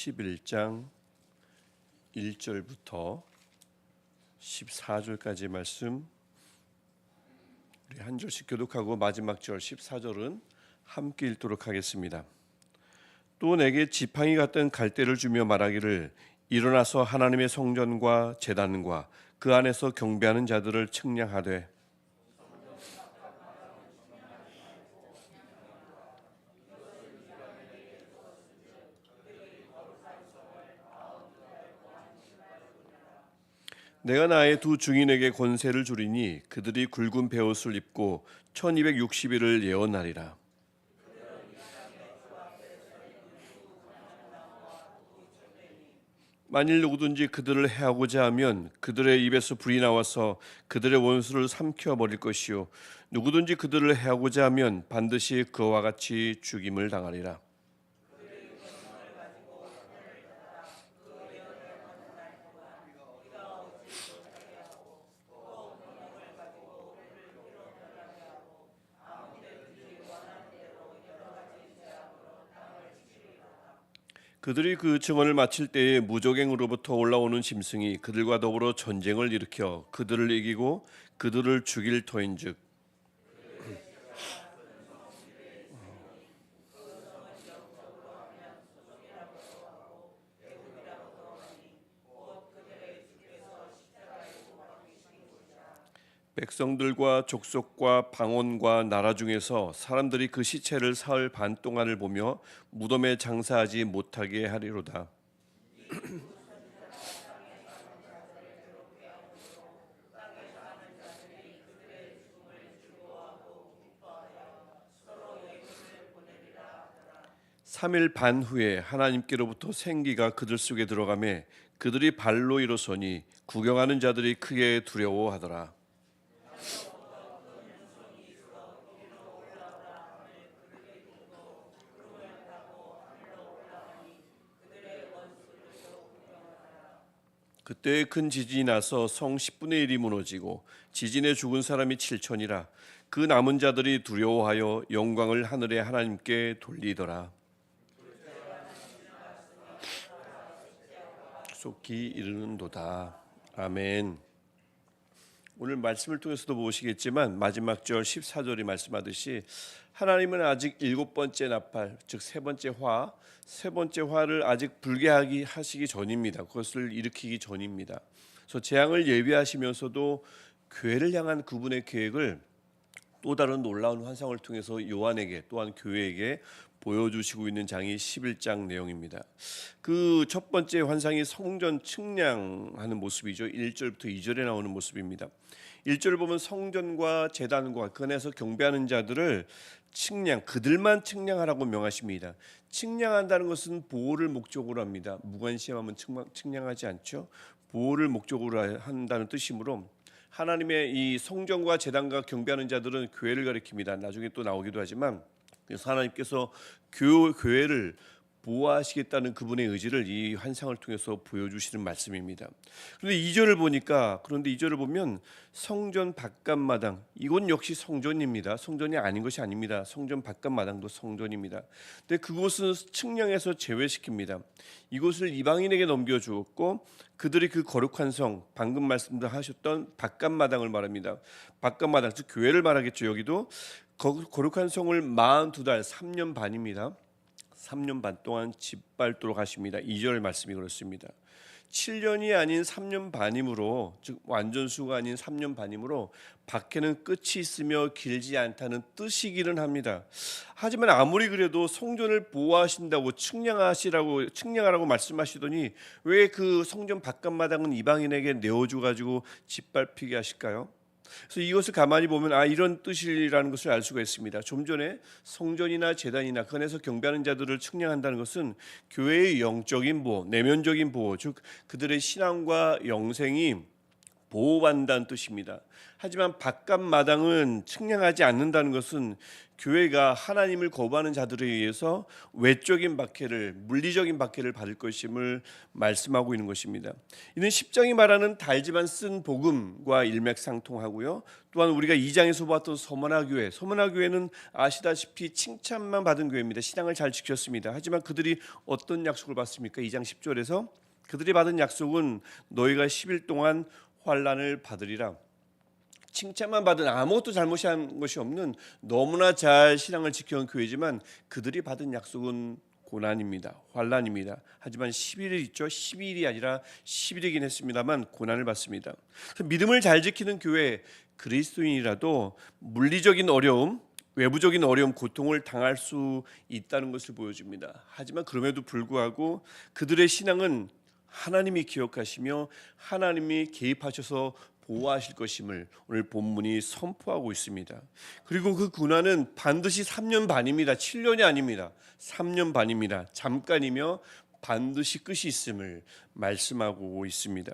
11장 1절부터 14절까지 말씀 우리 한 절씩 교독하고 마지막 절 14절은 함께 읽도록 하겠습니다. 또 내게 지팡이 같은 갈대를 주며 말하기를 일어나서 하나님의 성전과 제단과 그 안에서 경배하는 자들을 측량하되 내가 나의 두 증인에게 권세를 주리니 그들이 굵은 베옷을 입고 1260일을 예언하리라. 만일 누구든지 그들을 해하고자 하면 그들의 입에서 불이 나와서 그들의 원수를 삼켜 버릴 것이요 누구든지 그들을 해하고자 하면 반드시 그와 같이 죽임을 당하리라. 그들이 그 증언을 마칠 때에 무적행으로부터 올라오는 짐승이 그들과 더불어 전쟁을 일으켜 그들을 이기고 그들을 죽일 터인즉 백성들과 족속과 방언과 나라 중에서 사람들이 그 시체를 사흘 반 동안을 보며 무덤에 장사하지 못하게 하리로다. 삼일 반 후에 하나님께로부터 생기가 그들 속에 들어가매 그들이 발로 일어서니 구경하는 자들이 크게 두려워하더라. 그때 큰 지진이 나서 성 10분의 1이 무너지고 지진에 죽은 사람이 7천이라. 그 남은 자들이 두려워하여 영광을 하늘의 하나님께 돌리더라. 속히 이르는도다. 아멘. 오늘 말씀을 통해서도 보시겠지만 마지막 절 14절이 말씀하듯이 하나님은 아직 일곱 번째 나팔, 즉 세 번째 화를 아직 불게 하시기 전입니다. 그것을 일으키기 전입니다. 그래서 재앙을 예비하시면서도 교회를 향한 그분의 계획을 또 다른 놀라운 환상을 통해서 요한에게 또한 교회에게 보여주시고 있는 장이 11장 내용입니다. 그 첫 번째 환상이 성전 측량하는 모습이죠. 1절부터 2절에 나오는 모습입니다. 1절을 보면 성전과 제단과 그 안에서 경배하는 자들을 그들만 측량하라고 명하십니다. 측량한다는 것은 보호를 목적으로 합니다. 무관심하면 측량하지 않죠. 보호를 목적으로 한다는 뜻이므로 하나님의 이 성전과 제단과 경배하는 자들은 교회를 가리킵니다. 나중에 또 나오기도 하지만 그래서 하나님께서 교회를 보호하시겠다는 그분의 의지를 이 환상을 통해서 보여주시는 말씀입니다. 그런데 2절을 보면 성전 바깥마당, 이건 역시 성전입니다. 성전이 아닌 것이 아닙니다. 성전 바깥마당도 성전입니다. 근데 그곳은 측량해서 제외시킵니다. 이곳을 이방인에게 넘겨주었고 그들이 그 거룩한 성, 방금 말씀하셨던 바깥마당을 말합니다. 바깥마당, 즉 교회를 말하겠죠. 여기도 거룩한 성을 42달, 3년 반입니다. 3년 반 동안 짓밟도록 하십니다. 2절 말씀이 그렇습니다. 7년이 아닌 3년 반이므로, 즉 완전수가 아닌 3년 반이므로 밖에는 끝이 있으며 길지 않다는 뜻이기는 합니다. 하지만 아무리 그래도 성전을 보호하신다고 측량하라고 말씀하시더니 왜 그 성전 바깥마당은 이방인에게 내어줘 가지고 짓밟히게 하실까요? 그래서 이것을 가만히 보면 이런 뜻이라는 것을 알 수가 있습니다. 좀 전에 성전이나 제단이나 그 안에서 경배하는 자들을 측량한다는 것은 교회의 영적인 보호, 내면적인 보호, 즉 그들의 신앙과 영생이 보호받는다는 뜻입니다. 하지만 바깥 마당은 측량하지 않는다는 것은 교회가 하나님을 거부하는 자들에 의해서 외적인 박해를, 물리적인 박해를 받을 것임을 말씀하고 있는 것입니다. 이는 10장이 말하는 달지만 쓴 복음과 일맥상통하고요. 또한 우리가 2장에서 보았던 서머나 교회는 아시다시피 칭찬만 받은 교회입니다. 신앙을 잘 지켰습니다. 하지만 그들이 어떤 약속을 받습니까? 2장 10절에서 그들이 받은 약속은 너희가 10일 동안 환난을 받으리라. 칭찬만 받은, 아무것도 잘못한 것이 없는 너무나 잘 신앙을 지켜온 교회지만 그들이 받은 약속은 고난입니다. 환난입니다. 하지만 10일이 있죠. 12일이 아니라 10일이긴 했습니다만 고난을 받습니다. 믿음을 잘 지키는 교회, 그리스도인이라도 물리적인 어려움, 외부적인 어려움, 고통을 당할 수 있다는 것을 보여줍니다. 하지만 그럼에도 불구하고 그들의 신앙은 하나님이 기억하시며 하나님이 개입하셔서 보호하실 것임을 오늘 본문이 선포하고 있습니다. 그리고 그 고난은 반드시 3년 반입니다. 7년이 아닙니다. 3년 반입니다. 잠깐이며 반드시 끝이 있음을 말씀하고 있습니다.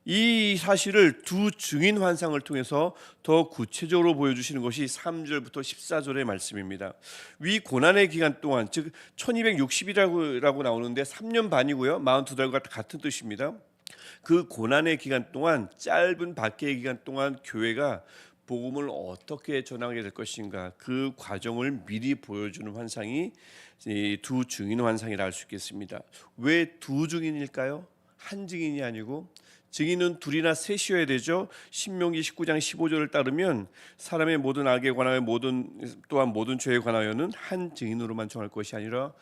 이 사실을 두 증인 환상을 통해서 더 구체적으로 보여주시는 것이 3절부터 14절의 말씀입니다. 위 고난의 기간 동안, 즉 1260이라고 나오는데 3년 반이고요, 42달과 같은 뜻입니다. 그 고난의 기간 동안, 짧은 박해의 기간 동안 교회가 복음을 어떻게 전하게 될 것인가, 그 과정을 미리 보여주는 환상이 두 증인 환상이라 할 수 있겠습니다. 왜 두 증인일까요? 한 증인이 아니고 증인은 둘이나 셋이어야 되죠. 신명기 19장 15절을 따르면 사람의 모든 악에 관하여 또한 모든 죄에 관하여는 한 증인으로만 정할 것이 아니라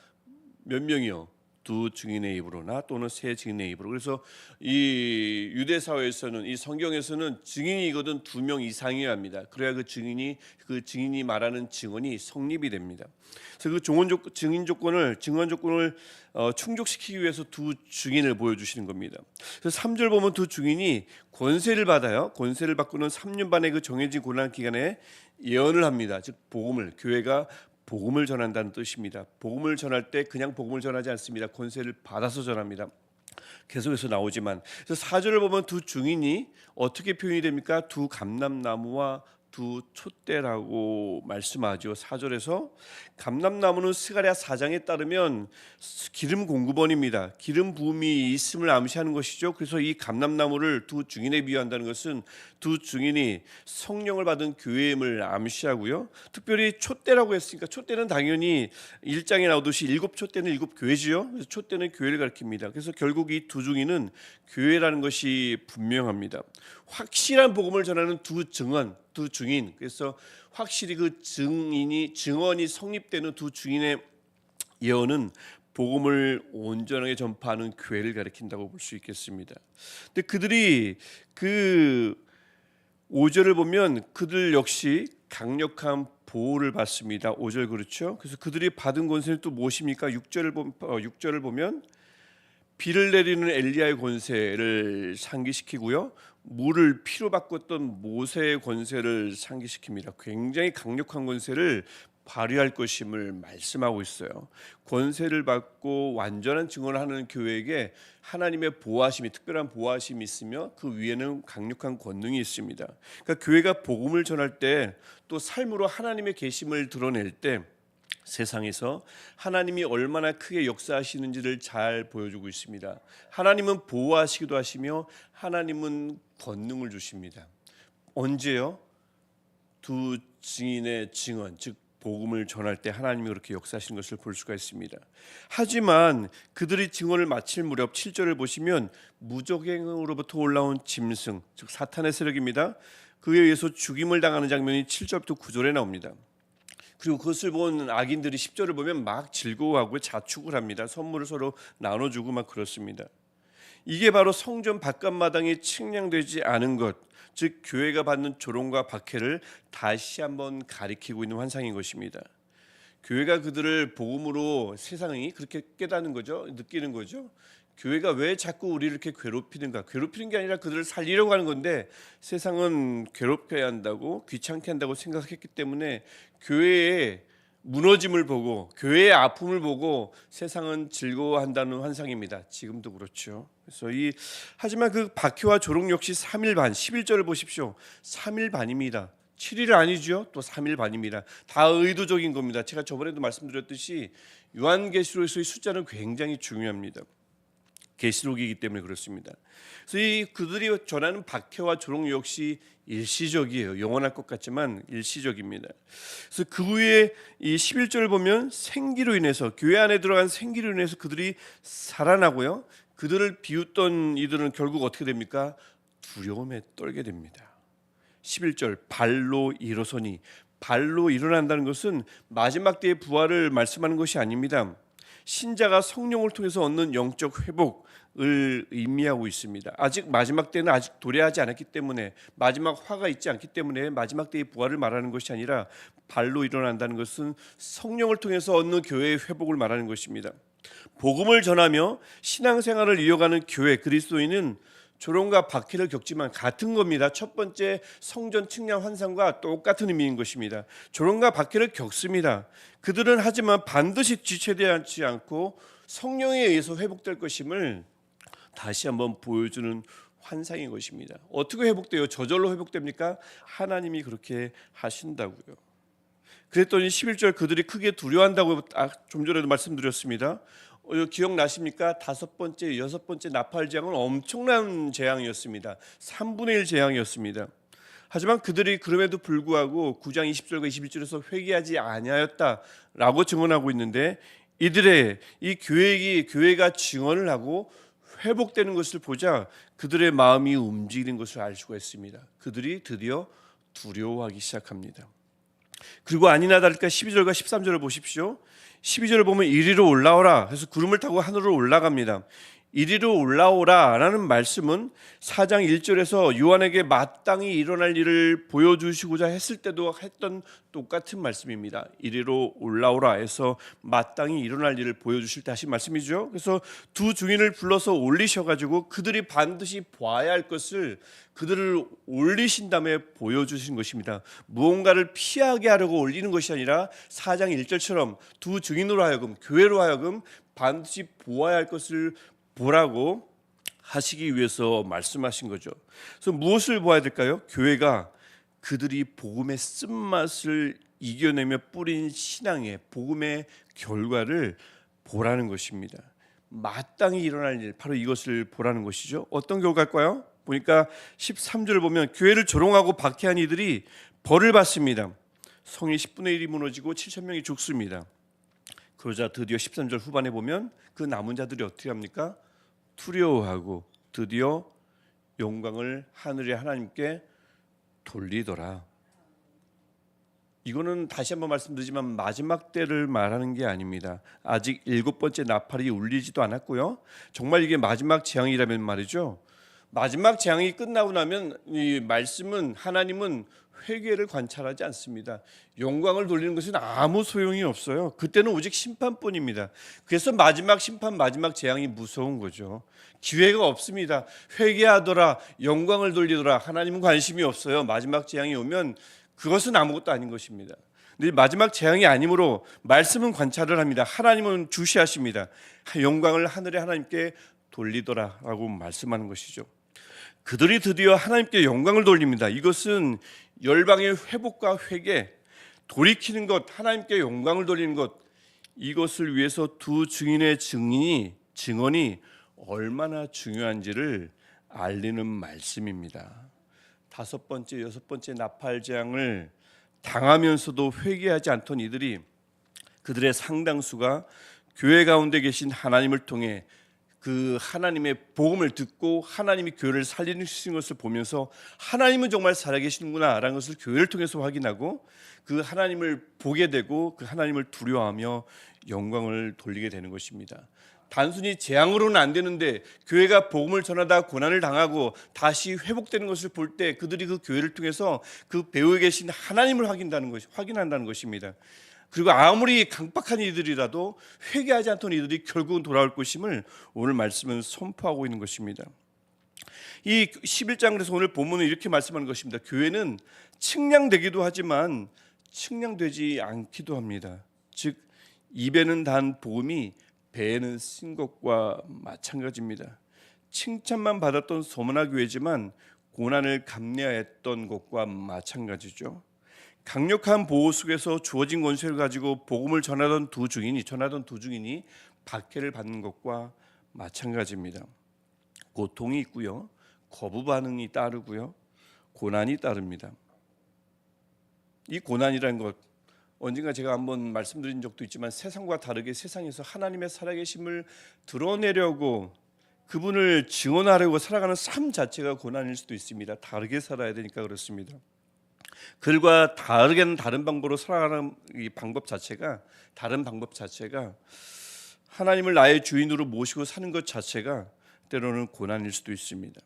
몇 명이요? 두 증인의 입으로나 또는 세 증인의 입으로. 그래서 이 유대 사회에서는, 이 성경에서는 증인이거든 2명 이상이어야 합니다. 그래야 그 증인이 말하는 증언이 성립이 됩니다. 그래서 그 증언 조건을 충족시키기 위해서 두 증인을 보여주시는 겁니다. 그래서 3절 보면 두 증인이 권세를 받아요. 권세를 받고는 3년 반의 그 정해진 고난 기간에 예언을 합니다. 즉 복음을, 교회가 복음을 전한다는 뜻입니다. 복음을 전할 때 그냥 복음을 전하지 않습니다. 권세를 받아서 전합니다. 계속해서 나오지만, 그래서 4절을 보면 두 증인이 어떻게 표현이 됩니까? 두 감람나무와 두 촛대라고 말씀하죠. 4절에서 감람나무는 스가랴 4장에 따르면 기름 공급원입니다. 기름 부음이 있음을 암시하는 것이죠. 그래서 이 감람나무를 두 증인에 비유한다는 것은 두 증인이 성령을 받은 교회임을 암시하고요. 특별히 촛대라고 했으니까 촛대는 당연히 1장에 나오듯이 7촛대는 7교회지요. 그래서 촛대는 교회를 가리킵니다. 그래서 결국 이 두 증인은 교회라는 것이 분명합니다. 확실한 복음을 전하는 두 증인. 그래서 확실히 그 증언이 성립되는 두 증인의 예언은 복음을 온전하게 전파하는 교회를 가리킨다고 볼 수 있겠습니다. 근데 그들이 그 5절을 보면 그들 역시 강력한 보호를 받습니다. 5절 그렇죠? 그래서 그들이 받은 권세는 또 무엇입니까? 6절을 보면 비를 내리는 엘리야의 권세를 상기시키고요, 물을 피로 바꿨던 모세의 권세를 상기시킵니다. 굉장히 강력한 권세를 발휘할 것임을 말씀하고 있어요. 권세를 받고 완전한 증언을 하는 교회에게 하나님의 보호하심이, 특별한 보호하심이 있으며 그 위에는 강력한 권능이 있습니다. 그러니까 교회가 복음을 전할 때, 또 삶으로 하나님의 계심을 드러낼 때 세상에서 하나님이 얼마나 크게 역사하시는지를 잘 보여주고 있습니다. 하나님은 보호하시기도 하시며 하나님은 권능을 주십니다. 언제요? 두 증인의 증언, 즉 복음을 전할 때 하나님이 그렇게 역사하시는 것을 볼 수가 있습니다. 하지만 그들이 증언을 마칠 무렵 7절을 보시면 무적행으로부터 올라온 짐승, 즉 사탄의 세력입니다. 그에 의해서 죽임을 당하는 장면이 7절부터 9절에 나옵니다. 그리고 그것을 본 악인들이 10절을 보면 막 즐거워하고 자축을 합니다. 선물을 서로 나눠주고 막 그렇습니다. 이게 바로 성전 바깥마당이 측량되지 않은 것, 즉 교회가 받는 조롱과 박해를 다시 한번 가리키고 있는 환상인 것입니다. 교회가 그들을 복음으로 세상이 그렇게 깨닫는 거죠. 느끼는 거죠. 교회가 왜 자꾸 우리를 이렇게 괴롭히는가? 괴롭히는 게 아니라 그들을 살리려고 하는 건데 세상은 괴롭게 한다고, 귀찮게 한다고 생각했기 때문에 교회에 무너짐을 보고 교회의 아픔을 보고 세상은 즐거워한다는 환상입니다. 지금도 그렇죠. 그래서 하지만 그 박해와 조롱 역시 3일 반, 11절을 보십시오. 3일 반입니다. 7일 아니죠. 또 3일 반입니다. 다 의도적인 겁니다. 제가 저번에도 말씀드렸듯이 요한계시록에서의 숫자는 굉장히 중요합니다. 계시록이기 때문에 그렇습니다. 그래서 그들이 전하는 박해와 조롱 역시 일시적이에요. 영원할 것 같지만 일시적입니다. 그래서 그 후에 이 11절을 보면 생기로 인해서 교회 안에 들어간 생기로 인해서 그들이 살아나고요. 그들을 비웃던 이들은 결국 어떻게 됩니까? 두려움에 떨게 됩니다. 11절 발로 일어서니, 발로 일어난다는 것은 마지막 때의 부활을 말씀하는 것이 아닙니다. 신자가 성령을 통해서 얻는 영적 회복을 의미하고 있습니다. 아직 마지막 때는 아직 도래하지 않았기 때문에, 마지막 화가 있지 않기 때문에 마지막 때의 부활을 말하는 것이 아니라 발로 일어난다는 것은 성령을 통해서 얻는 교회의 회복을 말하는 것입니다. 복음을 전하며 신앙생활을 이어가는 교회 그리스도인은 조롱과 박해를 겪지만 같은 겁니다. 첫 번째 성전 측량 환상과 똑같은 의미인 것입니다. 조롱과 박해를 겪습니다. 그들은 하지만 반드시 지체되지 않고 성령에 의해서 회복될 것임을 다시 한번 보여주는 환상인 것입니다. 어떻게 회복돼요? 저절로 회복됩니까? 하나님이 그렇게 하신다고요. 그랬더니 11절 그들이 크게 두려워한다고 좀 전에도 말씀드렸습니다. 기억나십니까? 5번째, 6번째 나팔 재앙은 엄청난 재앙이었습니다. 3분의 1 재앙이었습니다. 하지만 그들이 그럼에도 불구하고 9장 20절과 21절에서 회개하지 아니하였다라고 증언하고 있는데, 이들의 이 교회가 증언을 하고 회복되는 것을 보자 그들의 마음이 움직이는 것을 알 수가 있습니다. 그들이 드디어 두려워하기 시작합니다. 그리고 아니나 다를까 12절과 13절을 보십시오. 12절을 보면 이리로 올라오라 해서 구름을 타고 하늘로 올라갑니다. 이리로 올라오라라는 말씀은 4장 1절에서 요한에게 마땅히 일어날 일을 보여주시고자 했을 때도 했던 똑같은 말씀입니다. 이리로 올라오라 해서 마땅히 일어날 일을 보여주실 때 하신 말씀이죠. 그래서 두 증인을 불러서 올리셔가지고 그들이 반드시 봐야 할 것을 그들을 올리신 다음에 보여주신 것입니다. 무언가를 피하게 하려고 올리는 것이 아니라 4장 1절처럼 두 증인으로 하여금, 교회로 하여금 반드시 보아야 할 것을 보라고 하시기 위해서 말씀하신 거죠. 그래서 무엇을 보아야 될까요? 교회가 그들이 복음의 쓴맛을 이겨내며 뿌린 신앙의 복음의 결과를 보라는 것입니다. 마땅히 일어날 일, 바로 이것을 보라는 것이죠. 어떤 결과일까요? 보니까 13절을 보면 교회를 조롱하고 박해한 이들이 벌을 받습니다. 성이 10분의 1이 무너지고 7,000명이 죽습니다. 그러자 드디어 13절 후반에 보면 그 남은 자들이 어떻게 합니까? 두려워하고 드디어 영광을 하늘의 하나님께 돌리더라. 이거는 다시 한번 말씀드리지만 마지막 때를 말하는 게 아닙니다. 아직 7번째 나팔이 울리지도 않았고요. 정말 이게 마지막 재앙이라면 말이죠. 마지막 재앙이 끝나고 나면 이 말씀은 하나님은 회개를 관찰하지 않습니다. 영광을 돌리는 것은 아무 소용이 없어요. 그때는 오직 심판뿐입니다. 그래서 마지막 심판, 마지막 재앙이 무서운 거죠. 기회가 없습니다. 회개하더라, 영광을 돌리더라, 하나님은 관심이 없어요. 마지막 재앙이 오면 그것은 아무것도 아닌 것입니다. 근데 마지막 재앙이 아니므로 말씀은 관찰을 합니다. 하나님은 주시하십니다. 영광을 하늘의 하나님께 돌리더라라고 말씀하는 것이죠. 그들이 드디어 하나님께 영광을 돌립니다. 이것은 열방의 회복과 회개, 돌이키는 것, 하나님께 영광을 돌리는 것, 이것을 위해서 두 증인의 증언이 얼마나 중요한지를 알리는 말씀입니다. 5번째, 6번째 나팔 재앙을 당하면서도 회개하지 않던 이들이, 그들의 상당수가 교회 가운데 계신 하나님을 통해 그 하나님의 복음을 듣고 하나님이 교회를 살리시는 것을 보면서 하나님은 정말 살아계시는구나 라는 것을 교회를 통해서 확인하고 그 하나님을 보게 되고 그 하나님을 두려워하며 영광을 돌리게 되는 것입니다. 단순히 재앙으로는 안 되는데 교회가 복음을 전하다 고난을 당하고 다시 회복되는 것을 볼 때 그들이 그 교회를 통해서 그 배후에 계신 하나님을 확인한다는 것입니다. 그리고 아무리 강박한 이들이라도 회개하지 않던 이들이 결국은 돌아올 것임을 오늘 말씀은 선포하고 있는 것입니다. 이 11장 그래서 오늘 본문은 이렇게 말씀하는 것입니다. 교회는 측량되기도 하지만 측량되지 않기도 합니다. 즉 입에는 단 복음이 배에는 쓴 것과 마찬가지입니다. 칭찬만 받았던 소문화 교회지만 고난을 감내했던 것과 마찬가지죠. 강력한 보호 속에서 주어진 권세를 가지고 복음을 전하던 두 증인이 박해를 받는 것과 마찬가지입니다. 고통이 있고요, 거부 반응이 따르고요, 고난이 따릅니다. 이 고난이라는 것, 언젠가 제가 한번 말씀드린 적도 있지만 세상과 다르게 세상에서 하나님의 살아계심을 드러내려고 그분을 증언하려고 살아가는 삶 자체가 고난일 수도 있습니다. 다르게 살아야 되니까 그렇습니다. 그들과 다른 방법으로 살아가는 이 다른 방법 자체가 하나님을 나의 주인으로 모시고 사는 것 자체가 때로는 고난일 수도 있습니다.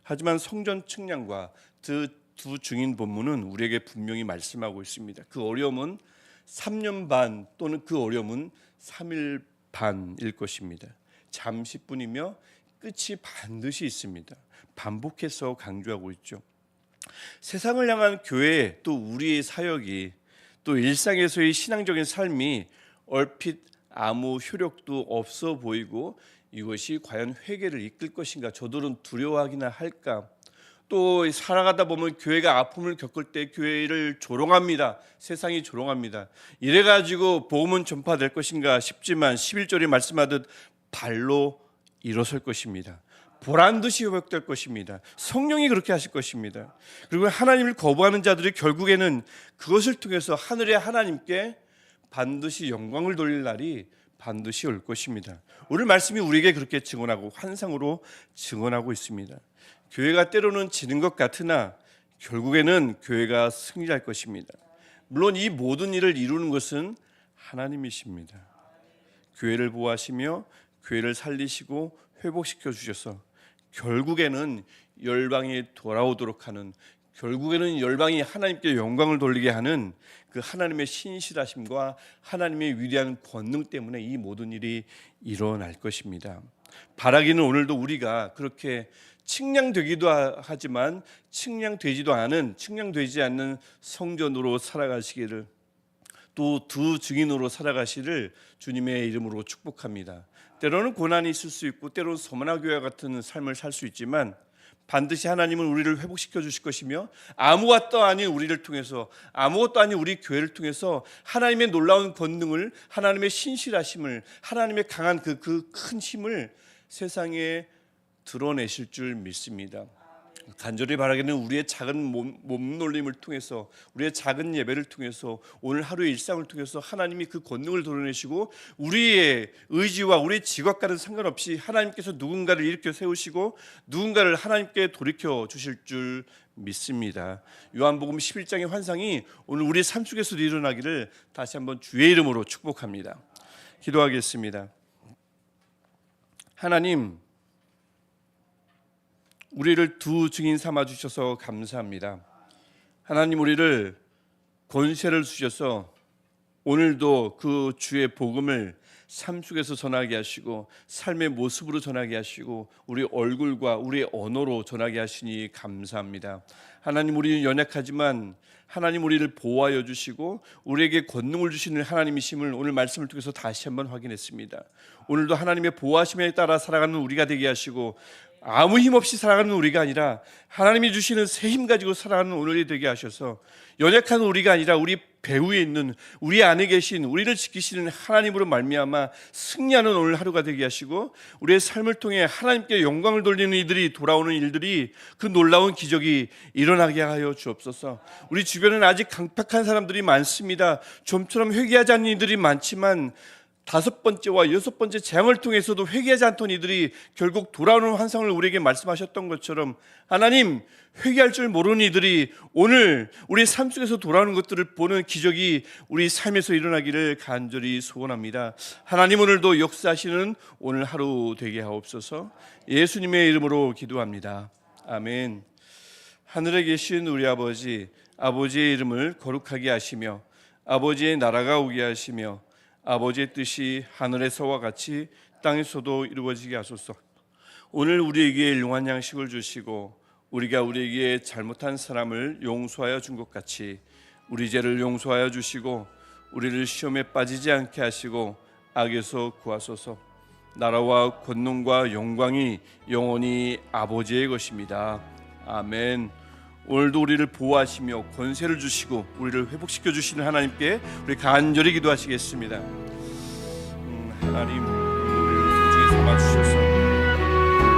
하지만 성전 측량과 두 증인 본문은 우리에게 분명히 말씀하고 있습니다. 그 어려움은 3년 반 또는 그 어려움은 3일 반일 것입니다. 잠시뿐이며 끝이 반드시 있습니다. 반복해서 강조하고 있죠. 세상을 향한 교회 또 우리의 사역이 또 일상에서의 신앙적인 삶이 얼핏 아무 효력도 없어 보이고 이것이 과연 회개를 이끌 것인가 저들은 두려워하기나 할까. 또 살아가다 보면 교회가 아픔을 겪을 때 교회를 조롱합니다. 세상이 조롱합니다. 이래가지고 복음은 전파될 것인가 싶지만 11절에 말씀하듯 발로 일어설 것입니다. 보란듯이 회복될 것입니다. 성령이 그렇게 하실 것입니다. 그리고 하나님을 거부하는 자들이 결국에는 그것을 통해서 하늘의 하나님께 반드시 영광을 돌릴 날이 반드시 올 것입니다. 오늘 말씀이 우리에게 그렇게 증언하고 환상으로 증언하고 있습니다. 교회가 때로는 지는 것 같으나 결국에는 교회가 승리할 것입니다. 물론 이 모든 일을 이루는 것은 하나님이십니다. 교회를 보호하시며 교회를 살리시고 회복시켜 주셔서 결국에는 열방이 돌아오도록 하는, 결국에는 열방이 하나님께 영광을 돌리게 하는 그 하나님의 신실하심과 하나님의 위대한 권능 때문에 이 모든 일이 일어날 것입니다. 바라기는 오늘도 우리가 그렇게 측량되기도 하지만 측량되지 않는 성전으로 살아가시기를, 또 두 증인으로 살아가시를 주님의 이름으로 축복합니다. 때로는 고난이 있을 수 있고 때로는 소문화 교회 같은 삶을 살 수 있지만 반드시 하나님은 우리를 회복시켜 주실 것이며 아무것도 아닌 우리를 통해서, 아무것도 아닌 우리 교회를 통해서 하나님의 놀라운 권능을, 하나님의 신실하심을, 하나님의 강한 그 큰 힘을 세상에 드러내실 줄 믿습니다. 간절히 바라기는 우리의 작은 몸놀림을 통해서, 우리의 작은 예배를 통해서, 오늘 하루의 일상을 통해서 하나님이 그 권능을 드러내시고 우리의 의지와 우리의 지각과는 상관없이 하나님께서 누군가를 일으켜 세우시고 누군가를 하나님께 돌이켜 주실 줄 믿습니다. 요한복음 11장의 환상이 오늘 우리 삶 속에서도 일어나기를 다시 한번 주의 이름으로 축복합니다. 기도하겠습니다. 하나님, 우리를 두 증인 삼아 주셔서 감사합니다. 하나님, 우리를 권세를 주셔서 오늘도 그 주의 복음을 삶 속에서 전하게 하시고 삶의 모습으로 전하게 하시고 우리 얼굴과 우리의 언어로 전하게 하시니 감사합니다. 하나님, 우리는 연약하지만 하나님 우리를 보호하여 주시고 우리에게 권능을 주시는 하나님이심을 오늘 말씀을 통해서 다시 한번 확인했습니다. 오늘도 하나님의 보호하심에 따라 살아가는 우리가 되게 하시고 아무 힘 없이 살아가는 우리가 아니라 하나님이 주시는 새 힘 가지고 살아가는 오늘이 되게 하셔서 연약한 우리가 아니라 우리 배후에 있는, 우리 안에 계신, 우리를 지키시는 하나님으로 말미암아 승리하는 오늘 하루가 되게 하시고 우리의 삶을 통해 하나님께 영광을 돌리는 이들이 돌아오는 일들이, 그 놀라운 기적이 일어나게 하여 주옵소서. 우리 주변에는 아직 강팍한 사람들이 많습니다. 좀처럼 회개하지 않는 이들이 많지만 5번째와 6번째 재앙을 통해서도 회개하지 않던 이들이 결국 돌아오는 환상을 우리에게 말씀하셨던 것처럼 하나님, 회개할 줄 모르는 이들이 오늘 우리 삶 속에서 돌아오는 것들을 보는 기적이 우리 삶에서 일어나기를 간절히 소원합니다. 하나님, 오늘도 역사하시는 오늘 하루 되게 하옵소서. 예수님의 이름으로 기도합니다. 아멘. 하늘에 계신 우리 아버지, 아버지의 이름을 거룩하게 하시며 아버지의 나라가 오게 하시며 아버지의 뜻이 하늘에서와 같이 땅에서도 이루어지게 하소서. 오늘 우리에게 일용할 양식을 주시고 우리가 우리에게 잘못한 사람을 용서하여 준 것 같이 우리 죄를 용서하여 주시고 우리를 시험에 빠지지 않게 하시고 악에서 구하소서. 나라와 권능과 영광이 영원히 아버지의 것입니다. 아멘. 오늘도 우리를 보호하시며 권세를 주시고 우리를 회복시켜 주시는 하나님께 우리 간절히 기도하시겠습니다. 하나님, 우리를 소중히 삼아 주셔서